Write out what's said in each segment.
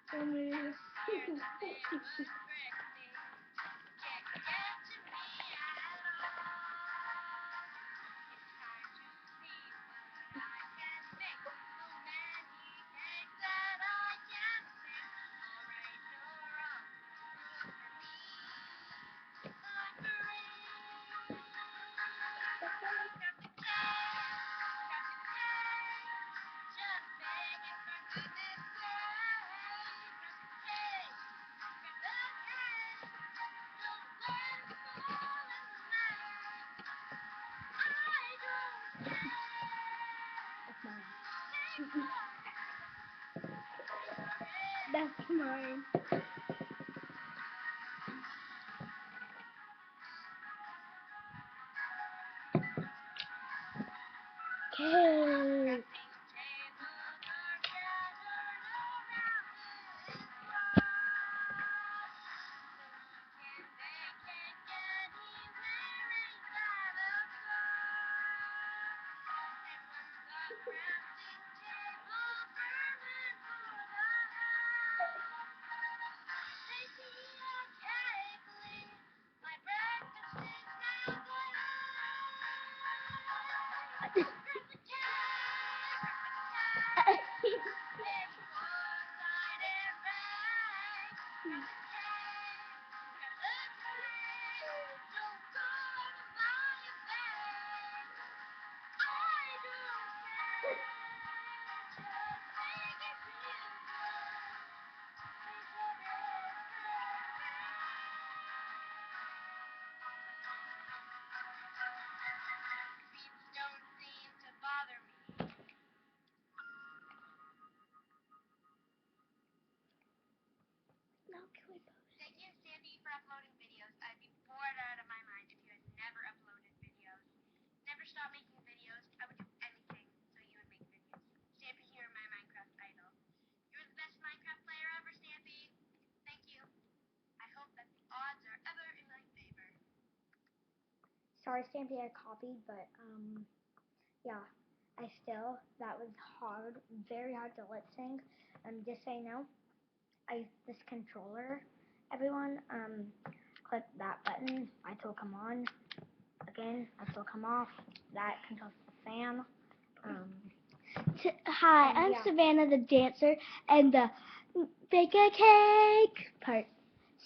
For me. That's mine. Okay. Now can we post? Thank you, Stampy, for uploading videos. I'd be bored out of my mind if you had never uploaded videos. Never stop making videos. I would do anything so you would make videos. Stampy, you're my Minecraft idol. You're the best Minecraft player ever, Stampy. Thank you. I hope that the odds are ever in my favor. Sorry, Stampy, I copied, but yeah, that was hard, very hard to lip sync. Just so you know, I used this controller. Everyone, click that button. It will come on. Again, it will come off. That controls the fan. Hi, I'm Savannah the dancer and the bake a cake part.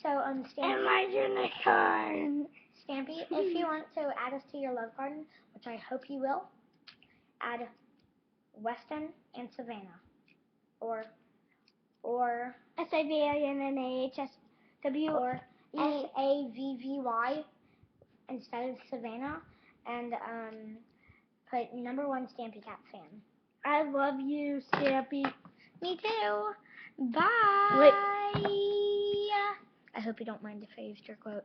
So, Stampy. And my unicorn. Stampy, if you want to add us to your love garden, which I hope you will, add Weston and Savannah, or SAVANNAHSW or SAVVY instead of Savannah, and put #1 Stampy Cat fan. I love you, Stampy. Me too. Bye. Wait. I hope you don't mind if I used your quote.